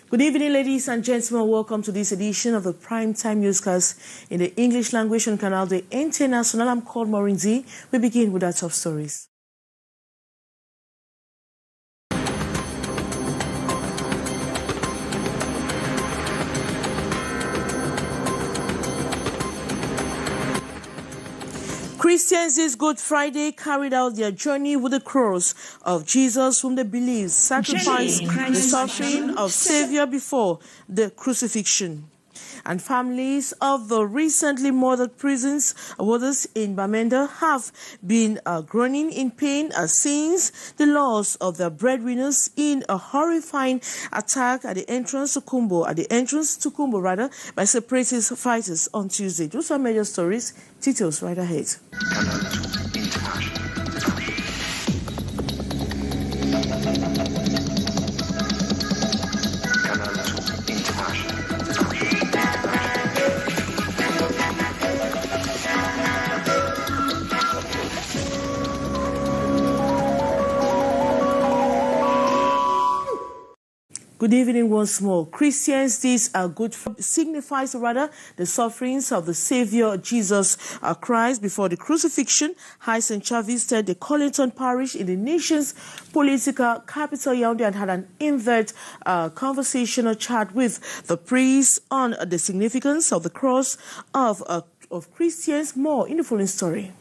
Good evening, ladies and gentlemen. Welcome to this edition of the Primetime Newscast in the English language on Canal International. I'm called Maureen Z. We begin with our top stories. Christians this Good Friday carried out their journey with the cross of Jesus, whom they believe sacrificed the suffering of Savior before the crucifixion. And families of the recently murdered prisoners in Bamenda have been groaning in pain since the loss of their breadwinners in a horrifying attack at the entrance to Kumbo, by separatist fighters on Tuesday. Those are major stories. Details right ahead. Good evening once more. Christians, this Good Friday signifies the sufferings of the Savior Jesus Christ before the crucifixion. St. Chavis visited the Collington parish in the nation's political capital, Yaoundé, and had an in-depth conversational chat with the priest on the significance of the cross of Christians. More in the following story.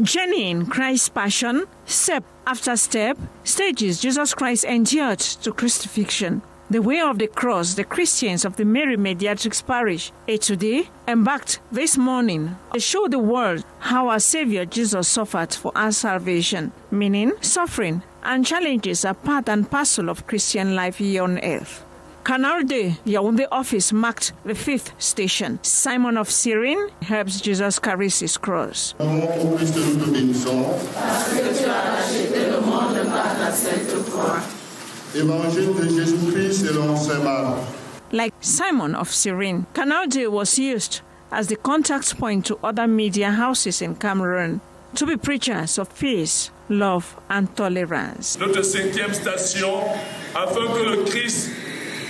Journeying Christ's passion, step after step, stages Jesus Christ endured to crucifixion. The way of the cross, the Christians of the Mary Mediatrix Parish, today, embarked this morning to show the world how our Savior Jesus suffered for our salvation, meaning suffering and challenges are part and parcel of Christian life here on earth. Canal de Yaoundé office marked the 5th station. Simon of Cyrene helps Jesus carry his cross. Like Simon of Cyrene, Canal de was used as the contact point to other media houses in Cameroon to be preachers of peace, love and tolerance. Notre 5e station, afin que le Christ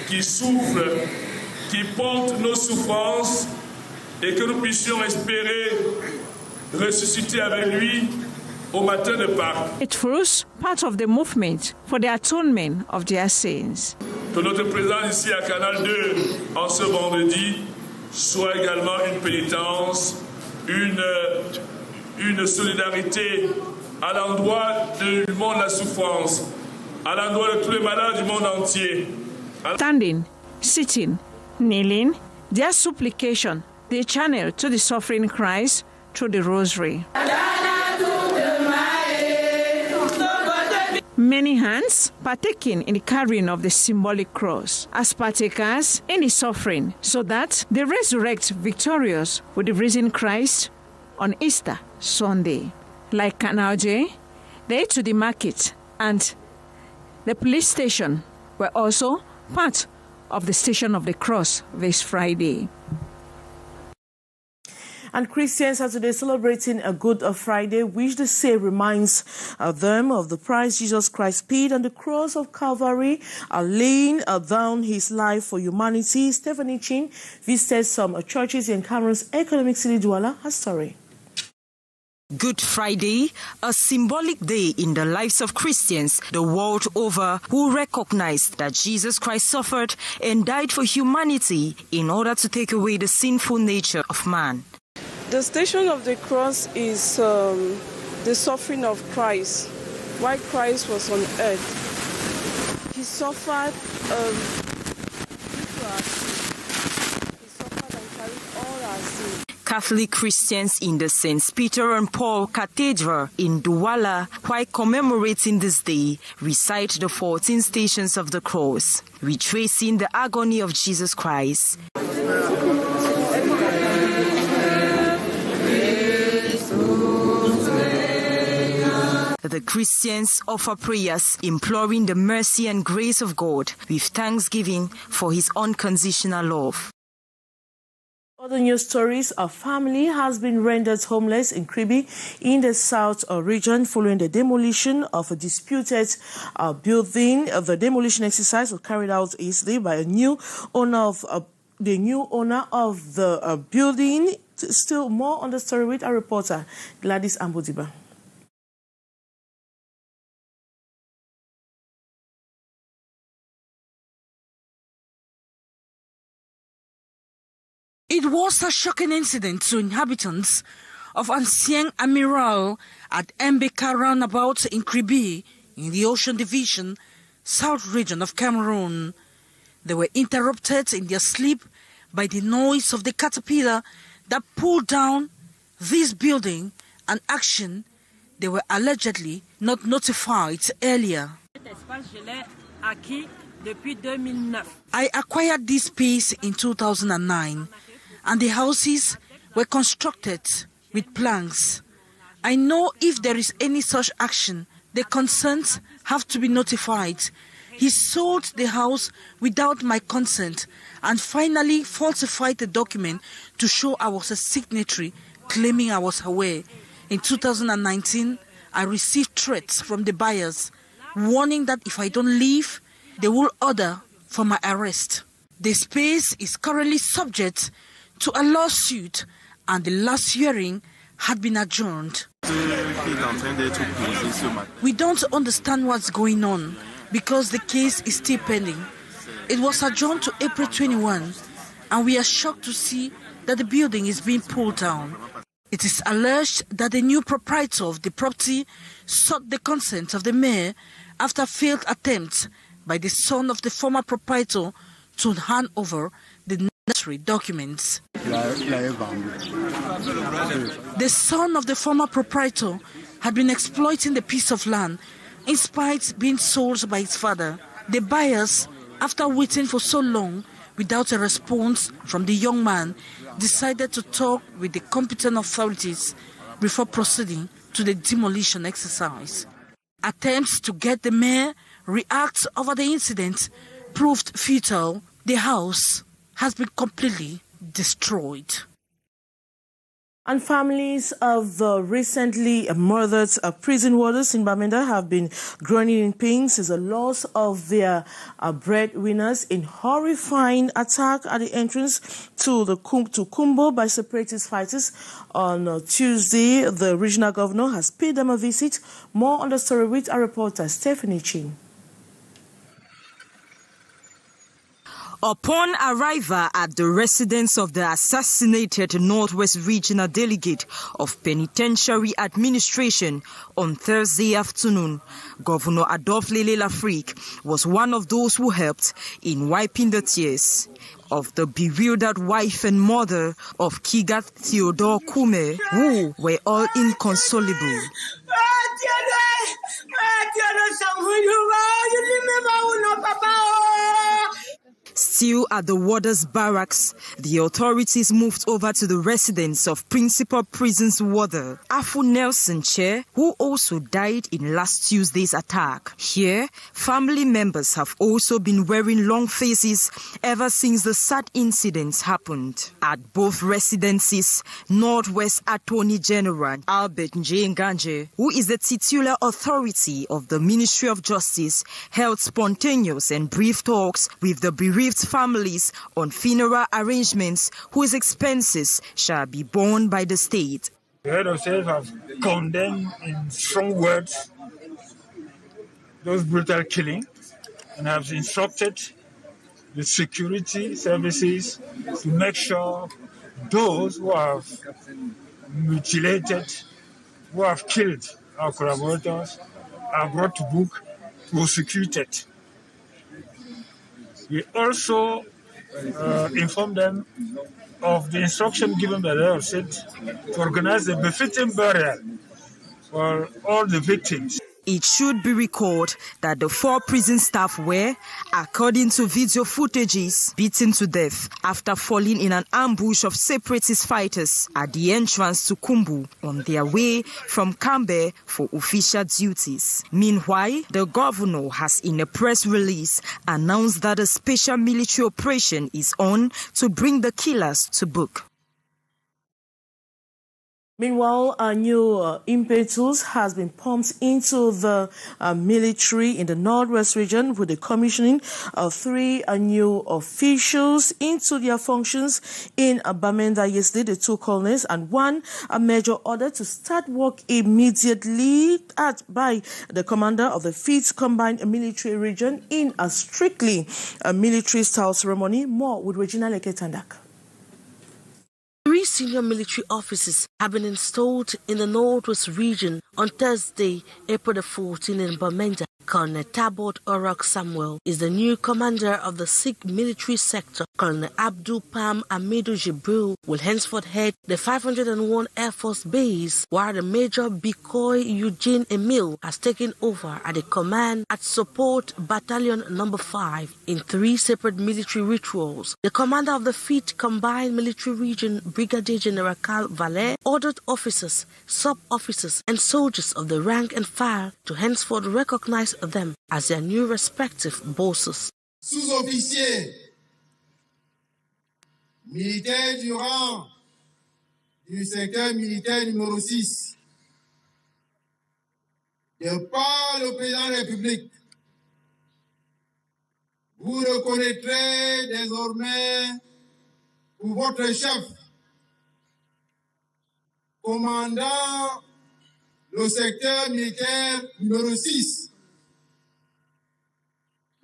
qui souffre, qui porte nos souffrances et que nous puissions espérer ressusciter avec lui au matin de Pâques. It was part of the movement for the atonement of their sins. Que notre présence ici à Canal 2 en ce vendredi soit également une pénitence, une solidarité à l'endroit du monde de la souffrance, à l'endroit de tous les malades du monde entier. Standing, sitting, kneeling, their supplication, they channel to the suffering Christ through the rosary. Many hands partaking in the carrying of the symbolic cross as partakers in the suffering, so that they resurrect victorious with the risen Christ on Easter Sunday. Like Canal J, they to the market and the police station were also part of the Station of the Cross this Friday. And Christians are today celebrating a Good Friday, which they say reminds them of the price Jesus Christ paid on the cross of Calvary, laying down his life for humanity. Stephanie Chin visited some churches in Cameroon's economic city Douala. Her story. Good Friday, a symbolic day in the lives of Christians the world over who recognize that Jesus Christ suffered and died for humanity in order to take away the sinful nature of man. The Station of the Cross is the suffering of Christ. While Christ was on earth, he suffered and carried all our sins. Catholic Christians in the St. Peter and Paul Cathedral in Douala, while commemorating this day, recite the 14 stations of the cross, retracing the agony of Jesus Christ. The Christians offer prayers imploring the mercy and grace of God with thanksgiving for his unconditional love. Other news stories: a family has been rendered homeless in Cliquez in the south region following the demolition of a disputed building. The demolition exercise was carried out yesterday by a new owner of the building. Still more on the story with our reporter Gladys Ambodiba. It was a shocking incident to inhabitants of Ancien Amiral at Mbeka roundabout in Cliquez in the Ocean Division, South region of Cameroon. They were interrupted in their sleep by the noise of the caterpillar that pulled down this building, an action they were allegedly not notified earlier. I acquired this space in 2009. And the houses were constructed with planks. I know if there is any such action, the concerns have to be notified. He sold the house without my consent and finally falsified the document to show I was a signatory, claiming I was aware. In 2019, I received threats from the buyers, warning that if I don't leave, they will order for my arrest. The space is currently subject to a lawsuit, and the last hearing had been adjourned. We don't understand what's going on because the case is still pending. It was adjourned to April 21, and we are shocked to see that the building is being pulled down. It is alleged that the new proprietor of the property sought the consent of the mayor after failed attempts by the son of the former proprietor to hand over the necessary documents. The son of the former proprietor had been exploiting the piece of land in spite being sold by his father. The buyers, after waiting for so long without a response from the young man, decided to talk with the competent authorities before proceeding to the demolition exercise. Attempts to get the mayor react over the incident proved futile. The house has been completely destroyed. And families of the recently murdered prison warders in Bamenda have been groaning in pain since the loss of their breadwinners in horrifying attack at the entrance to Kumbo by separatist fighters on Tuesday. The regional governor has paid them a visit. More on the story with our reporter Stephanie Chin. Upon arrival at the residence of the assassinated Northwest Regional Delegate of Penitentiary Administration on Thursday afternoon, Governor Adolphe Lele Lafrique was one of those who helped in wiping the tears of the bewildered wife and mother of Kigat Theodore Kume, who were all inconsolable. Still at the warders' barracks, the authorities moved over to the residence of Principal Prisons Warder Afu Nelson Che, who also died in last Tuesday's attack. Here, family members have also been wearing long faces ever since the sad incidents happened. At both residences, Northwest Attorney General Albert Njenganje, who is the titular authority of the Ministry of Justice, held spontaneous and brief talks with the bereaved families on funeral arrangements whose expenses shall be borne by the state. The head of state has condemned in strong words those brutal killings and has instructed the security services to make sure those who have mutilated, who have killed our collaborators are brought to book, prosecuted. We also informed them of the instruction given by the head of state to organize a befitting burial for all the victims. It should be recalled that the 4 prison staff were, according to video footages, beaten to death after falling in an ambush of separatist fighters at the entrance to Kumbu on their way from Kambe for official duties. Meanwhile, the governor has in a press release announced that a special military operation is on to bring the killers to book. Meanwhile, a new impetus has been pumped into the military in the Northwest region with the commissioning of 3 new officials into their functions in Bamenda yesterday, the 2 colonels, and 1 major order to start work immediately by the commander of the 5th Combined Military Region in a strictly military-style ceremony. More with Regina Leketandak. 3 senior military officers have been installed in the Northwest region on Thursday, April the 14th in Bamenda. Colonel Tabot Orok Samuel is the new commander of the 6th military sector. Colonel Abdul Pam Amidou Jibril will henceforth head the 501 Air Force Base, while the Major Bikoy Eugene Emil has taken over at the command at Support Battalion No. 5 in 3 separate military rituals. The commander of the 5th Combined Military Region, Brigadier General Carl Valet, ordered officers, sub-officers, and soldiers of the rank and file to henceforth recognize them as their new respective bosses. Sous-officier, militaire du rang du secteur militaire numéro 6, de par le président de la République, vous reconnaîtrez désormais pour votre chef, commandant le secteur militaire numéro 6,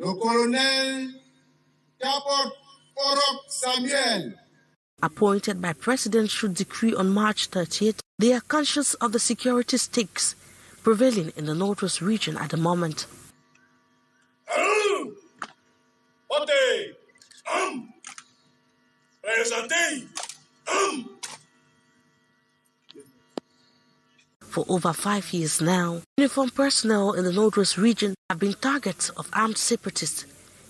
le colonel Tabot Orok Samuel. Appointed by presidential decree on March 30th, they are conscious of the security stakes prevailing in the Northwest region at the moment. For over 5 years now, uniformed personnel in the Northwest region have been targets of armed separatists,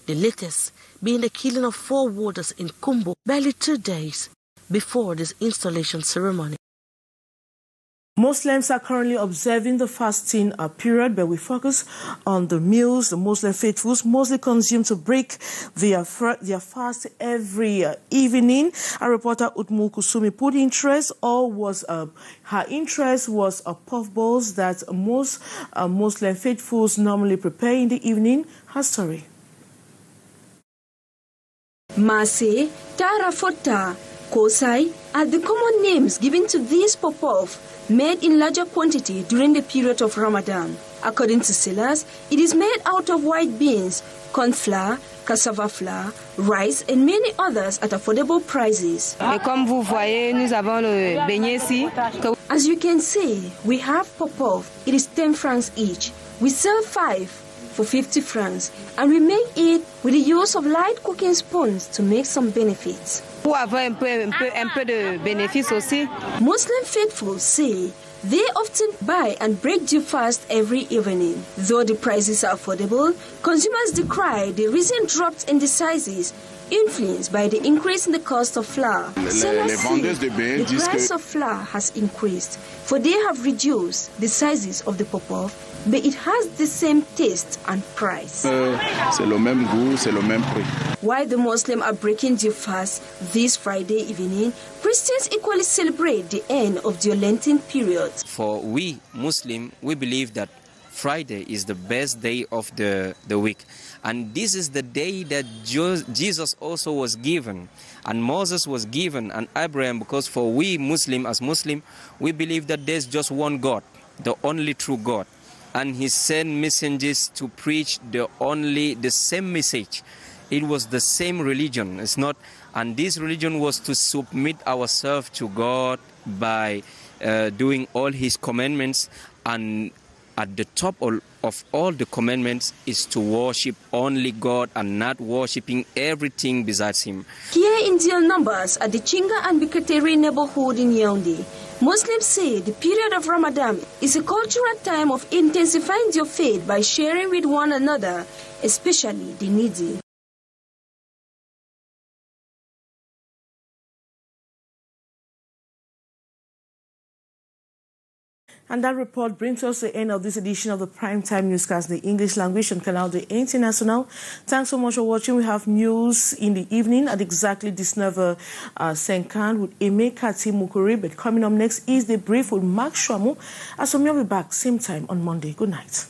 the latest being the killing of 4 warders in Kumbo barely 2 days before this installation ceremony. Muslims are currently observing the fasting period, but we focus on the meals the Muslim faithfuls mostly consume to break their fast every evening. Our reporter Utmu Kusumi put interest, or was her interest was puff balls that most Muslim faithfuls normally prepare in the evening. Her story. Mase, Tarafota, Kosai are the common names given to these pop-off made in larger quantity during the period of Ramadan. According to sellers, it is made out of white beans, corn flour, cassava flour, rice, and many others at affordable prices. As you can see, we have pop-off. It is 10 francs each. We sell 5 for 50 francs, and we make it with the use of light cooking spoons to make some benefits. Muslim faithful say they often buy and break their fast every evening. Though the prices are affordable, consumers decry the recent drops in the sizes influenced by the increase in the cost of flour. Sellers say the price of flour has increased, for they have reduced the sizes of the pop-off, but it has the same taste and price. While the Muslims are breaking their fast this Friday evening, Christians equally celebrate the end of the Lenten period. For we Muslims, we believe that Friday is the best day of the week. And this is the day that Jesus also was given, and Moses was given, and Abraham, because for we Muslim, as Muslim, we believe that there's just one God, the only true God. And he sent messengers to preach the same message. It was the same religion. It's not, and this religion was to submit ourselves to God by doing all his commandments, and at the top of all the commandments is to worship only God and not worshipping everything besides him. Here in their numbers at the Chinga and Bikateri neighborhood in Yaoundé, Muslims say the period of Ramadan is a cultural time of intensifying your faith by sharing with one another, especially the needy. And that report brings us to the end of this edition of the Primetime Newscast, the English language on Canal International. Thanks so much for watching. We have news in the evening at exactly this never Senkan with Emeka Timukuri. But coming up next is the brief with Mark Shwamu. As we will be back same time on Monday. Good night.